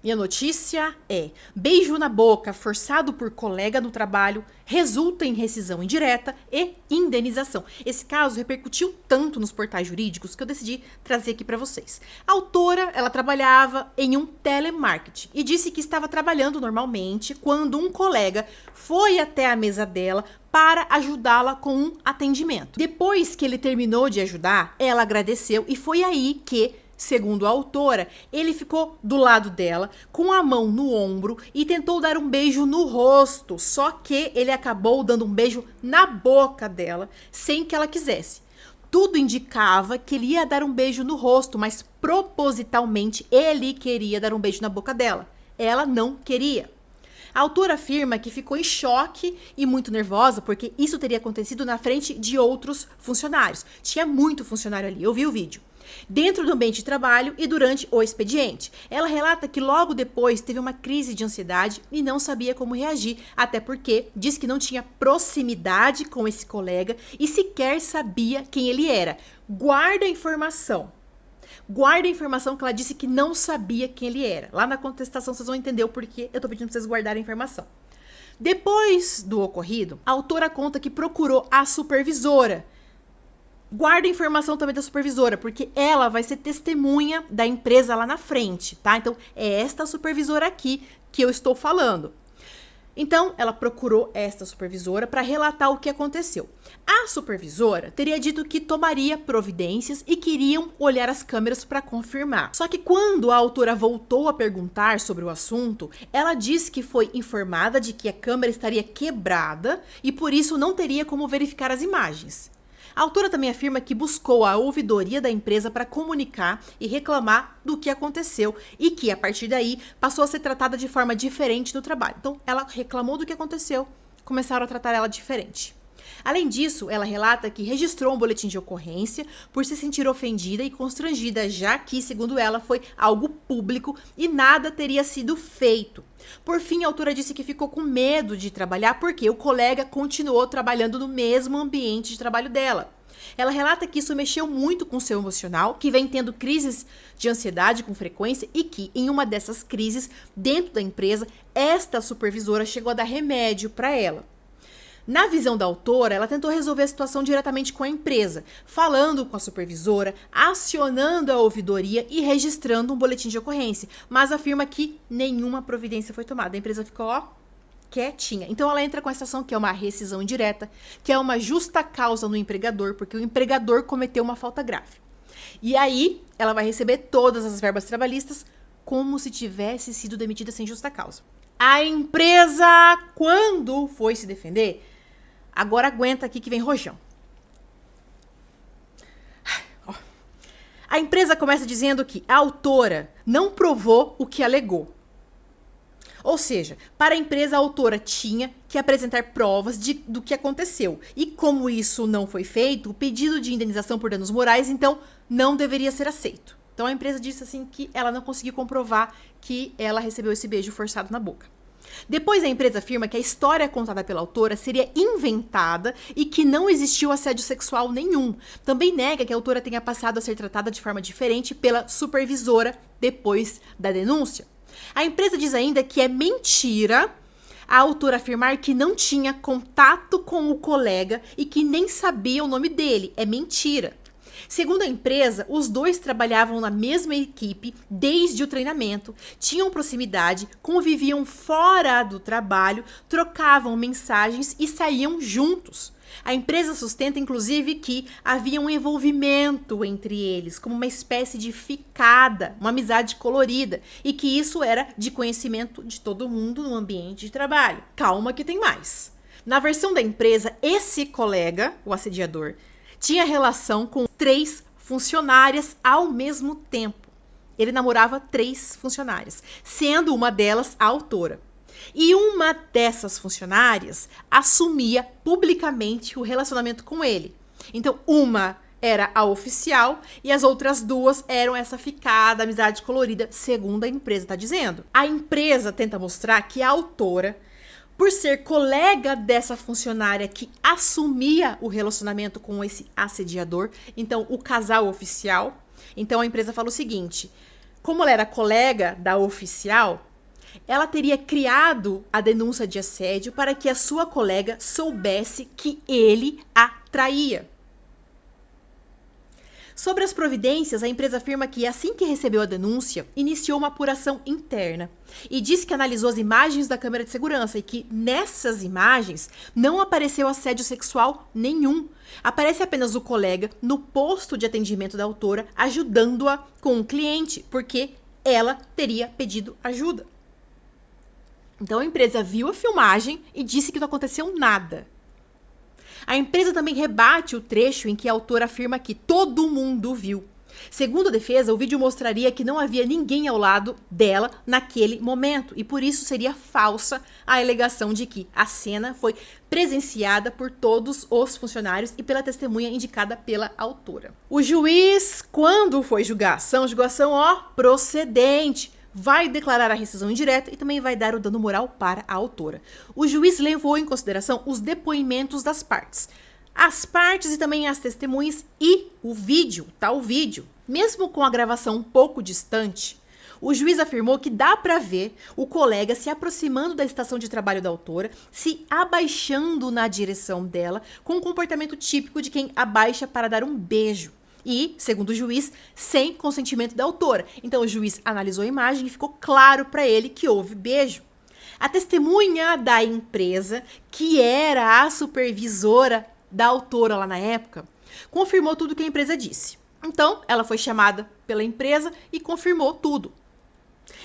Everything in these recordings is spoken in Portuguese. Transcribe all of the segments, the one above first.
E a notícia é: beijo na boca forçado por colega no trabalho resulta em rescisão indireta e indenização. Esse caso repercutiu tanto nos portais jurídicos que eu decidi trazer aqui para vocês. A autora, ela trabalhava em um telemarketing e disse que estava trabalhando normalmente quando um colega foi até a mesa dela para ajudá-la com um atendimento. Depois que ele terminou de ajudar, ela agradeceu e foi aí que, segundo a autora, ele ficou do lado dela, com a mão no ombro e tentou dar um beijo no rosto, só que ele acabou dando um beijo na boca dela, sem que ela quisesse. Tudo indicava que ele ia dar um beijo no rosto, mas propositalmente ele queria dar um beijo na boca dela. Ela não queria. A autora afirma que ficou em choque e muito nervosa, porque isso teria acontecido na frente de outros funcionários. Tinha muito funcionário ali, eu vi o vídeo. Dentro do ambiente de trabalho e durante o expediente. Ela relata que logo depois teve uma crise de ansiedade e não sabia como reagir, até porque diz que não tinha proximidade com esse colega e sequer sabia quem ele era. Guarda a informação que ela disse que não sabia quem ele era. Lá na contestação vocês vão entender o porquê eu tô pedindo pra vocês guardarem a informação. Depois do ocorrido, a autora conta que procurou a supervisora. Guarda a informação também da supervisora, porque ela vai ser testemunha da empresa lá na frente, tá? Então, é esta supervisora aqui que eu estou falando. Então, ela procurou esta supervisora para relatar o que aconteceu. A supervisora teria dito que tomaria providências e queriam olhar as câmeras para confirmar. Só que quando a autora voltou a perguntar sobre o assunto, ela disse que foi informada de que a câmera estaria quebrada e por isso não teria como verificar as imagens. A autora também afirma que buscou a ouvidoria da empresa para comunicar e reclamar do que aconteceu e que, a partir daí, passou a ser tratada de forma diferente no trabalho. Então, ela reclamou do que aconteceu, começaram a tratar ela diferente. Além disso, ela relata que registrou um boletim de ocorrência por se sentir ofendida e constrangida, já que, segundo ela, foi algo público e nada teria sido feito. Por fim, a autora disse que ficou com medo de trabalhar porque o colega continuou trabalhando no mesmo ambiente de trabalho dela. Ela relata que isso mexeu muito com o seu emocional, que vem tendo crises de ansiedade com frequência e que, em uma dessas crises, dentro da empresa, esta supervisora chegou a dar remédio para ela. Na visão da autora, ela tentou resolver a situação diretamente com a empresa, falando com a supervisora, acionando a ouvidoria e registrando um boletim de ocorrência, mas afirma que nenhuma providência foi tomada. A empresa ficou, quietinha. Então ela entra com essa ação que é uma rescisão indireta, que é uma justa causa no empregador, porque o empregador cometeu uma falta grave. E aí ela vai receber todas as verbas trabalhistas como se tivesse sido demitida sem justa causa. A empresa, quando foi se defender, agora aguenta aqui que vem rojão. A empresa começa dizendo que a autora não provou o que alegou. Ou seja, para a empresa, a autora tinha que apresentar provas do que aconteceu. E como isso não foi feito, o pedido de indenização por danos morais, então, não deveria ser aceito. Então, a empresa disse assim que ela não conseguiu comprovar que ela recebeu esse beijo forçado na boca. Depois, a empresa afirma que a história contada pela autora seria inventada e que não existiu assédio sexual nenhum. Também nega que a autora tenha passado a ser tratada de forma diferente pela supervisora depois da denúncia. A empresa diz ainda que é mentira a autora afirmar que não tinha contato com o colega e que nem sabia o nome dele. É mentira. Segundo a empresa, os dois trabalhavam na mesma equipe desde o treinamento, tinham proximidade, conviviam fora do trabalho, trocavam mensagens e saíam juntos. A empresa sustenta, inclusive, que havia um envolvimento entre eles, como uma espécie de ficada, uma amizade colorida, e que isso era de conhecimento de todo mundo no ambiente de trabalho. Calma que tem mais. Na versão da empresa, esse colega, o assediador, tinha relação com 3 funcionárias ao mesmo tempo. Ele namorava 3 funcionárias, sendo uma delas a autora. E uma dessas funcionárias assumia publicamente o relacionamento com ele. Então, uma era a oficial e as outras 2 eram essa ficada, amizade colorida, segundo a empresa está dizendo. A empresa tenta mostrar que a autora, por ser colega dessa funcionária que assumia o relacionamento com esse assediador, então o casal oficial, então a empresa fala o seguinte: como ela era colega da oficial, ela teria criado a denúncia de assédio para que a sua colega soubesse que ele a traía. Sobre as providências, a empresa afirma que, assim que recebeu a denúncia, iniciou uma apuração interna e disse que analisou as imagens da câmera de segurança e que, nessas imagens, não apareceu assédio sexual nenhum. Aparece apenas o colega no posto de atendimento da autora ajudando-a com um cliente, porque ela teria pedido ajuda. Então a empresa viu a filmagem e disse que não aconteceu nada. A empresa também rebate o trecho em que a autora afirma que todo mundo viu. Segundo a defesa, o vídeo mostraria que não havia ninguém ao lado dela naquele momento e por isso seria falsa a alegação de que a cena foi presenciada por todos os funcionários e pela testemunha indicada pela autora. O juiz, quando foi julgar a ação, julgou a ação procedente. Vai declarar a rescisão indireta e também vai dar o dano moral para a autora. O juiz levou em consideração os depoimentos das partes. As partes e também as testemunhas e o vídeo, o vídeo. Mesmo com a gravação um pouco distante, o juiz afirmou que dá para ver o colega se aproximando da estação de trabalho da autora, se abaixando na direção dela, com um comportamento típico de quem abaixa para dar um beijo. E, segundo o juiz, sem consentimento da autora. Então o juiz analisou a imagem e ficou claro para ele que houve beijo. A testemunha da empresa, que era a supervisora da autora lá na época, confirmou tudo que a empresa disse. Então, ela foi chamada pela empresa e confirmou tudo.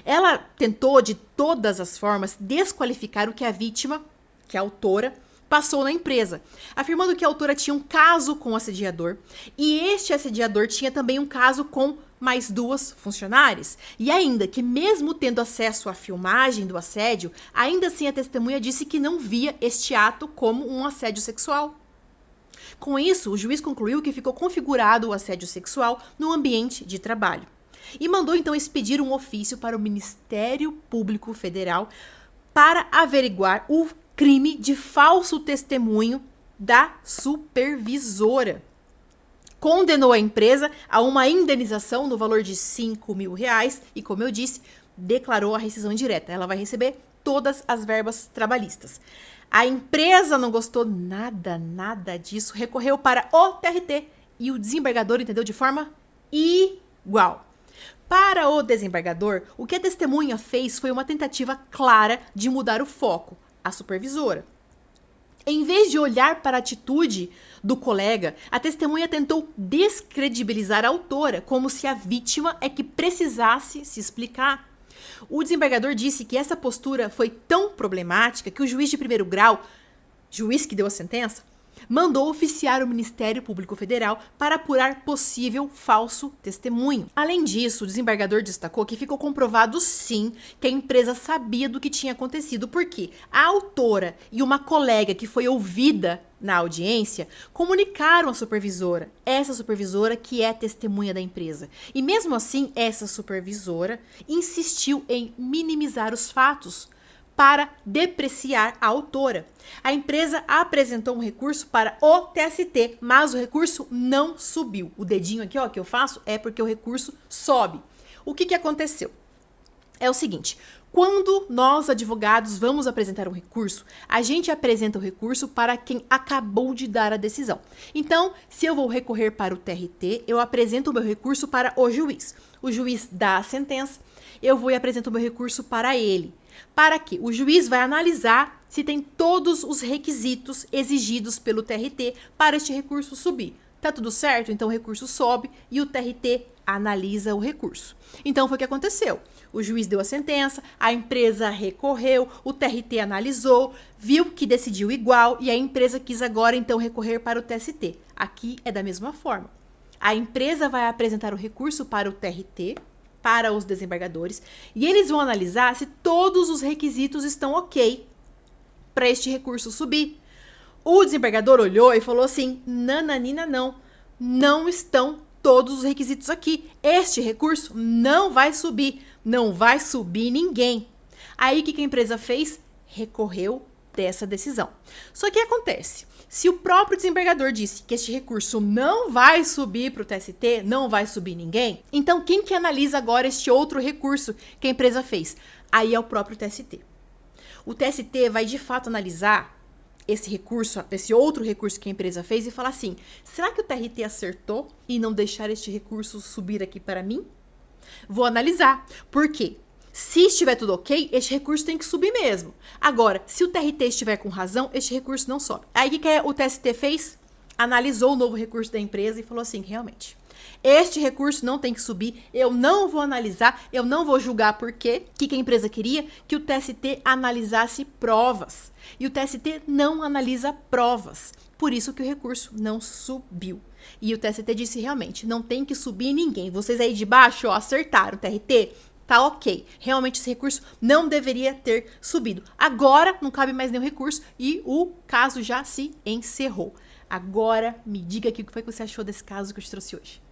Ela tentou, de todas as formas, desqualificar o que a vítima, que é a autora, passou na empresa, afirmando que a autora tinha um caso com o assediador e este assediador tinha também um caso com mais duas funcionárias. E ainda que mesmo tendo acesso à filmagem do assédio, ainda assim a testemunha disse que não via este ato como um assédio sexual. Com isso, o juiz concluiu que ficou configurado o assédio sexual no ambiente de trabalho e mandou então expedir um ofício para o Ministério Público Federal para averiguar o crime de falso testemunho da supervisora. Condenou a empresa a uma indenização no valor de R$5.000 e, como eu disse, declarou a rescisão indireta. Ela vai receber todas as verbas trabalhistas. A empresa não gostou nada disso, recorreu para o TRT e o desembargador entendeu de forma igual. Para o desembargador, o que a testemunha fez foi uma tentativa clara de mudar o foco, a supervisora. Em vez de olhar para a atitude do colega, a testemunha tentou descredibilizar a autora, como se a vítima é que precisasse se explicar. O desembargador disse que essa postura foi tão problemática que o juiz de primeiro grau, juiz que deu a sentença, mandou oficiar o Ministério Público Federal para apurar possível falso testemunho. Além disso, o desembargador destacou que ficou comprovado sim que a empresa sabia do que tinha acontecido, porque a autora e uma colega que foi ouvida na audiência comunicaram à supervisora, essa supervisora que é testemunha da empresa. E mesmo assim, essa supervisora insistiu em minimizar os fatos para depreciar a autora. A empresa apresentou um recurso para o TST, mas o recurso não subiu. O dedinho aqui, ó, que eu faço é porque o recurso sobe. O que aconteceu? É o seguinte, quando nós, advogados, vamos apresentar um recurso, a gente apresenta o recurso para quem acabou de dar a decisão. Então, se eu vou recorrer para o TRT, eu apresento o meu recurso para o juiz. O juiz dá a sentença, eu vou e apresento o meu recurso para ele. Para que o juiz vai analisar se tem todos os requisitos exigidos pelo TRT para este recurso subir. Tá tudo certo? Então o recurso sobe e o TRT analisa o recurso. Então foi o que aconteceu. O juiz deu a sentença, a empresa recorreu, o TRT analisou, viu que decidiu igual e a empresa quis agora então recorrer para o TST. Aqui é da mesma forma. A empresa vai apresentar o recurso para o TRT, para os desembargadores, e eles vão analisar se todos os requisitos estão ok para este recurso subir. O desembargador olhou e falou assim, nananina não estão todos os requisitos aqui. Este recurso não vai subir ninguém. Aí o que a empresa fez? Recorreu dessa decisão. Só que acontece, se o próprio desembargador disse que este recurso não vai subir para o TST, não vai subir ninguém, então quem que analisa agora este outro recurso que a empresa fez? Aí é o próprio TST. O TST vai de fato analisar esse recurso, esse outro recurso que a empresa fez e falar assim, será que o TRT acertou em não deixar este recurso subir aqui para mim? Vou analisar. Por quê? Se estiver tudo ok, este recurso tem que subir mesmo. Agora, se o TRT estiver com razão, este recurso não sobe. Aí o que o TST fez? Analisou o novo recurso da empresa e falou assim, realmente, este recurso não tem que subir, eu não vou analisar, eu não vou julgar por quê. O que a empresa queria? Que o TST analisasse provas. E o TST não analisa provas. Por isso que o recurso não subiu. E o TST disse realmente, não tem que subir ninguém. Vocês aí de baixo, ó, acertaram, TRT, tá ok. Realmente esse recurso não deveria ter subido. Agora não cabe mais nenhum recurso e o caso já se encerrou. Agora me diga aqui o que foi que você achou desse caso que eu te trouxe hoje.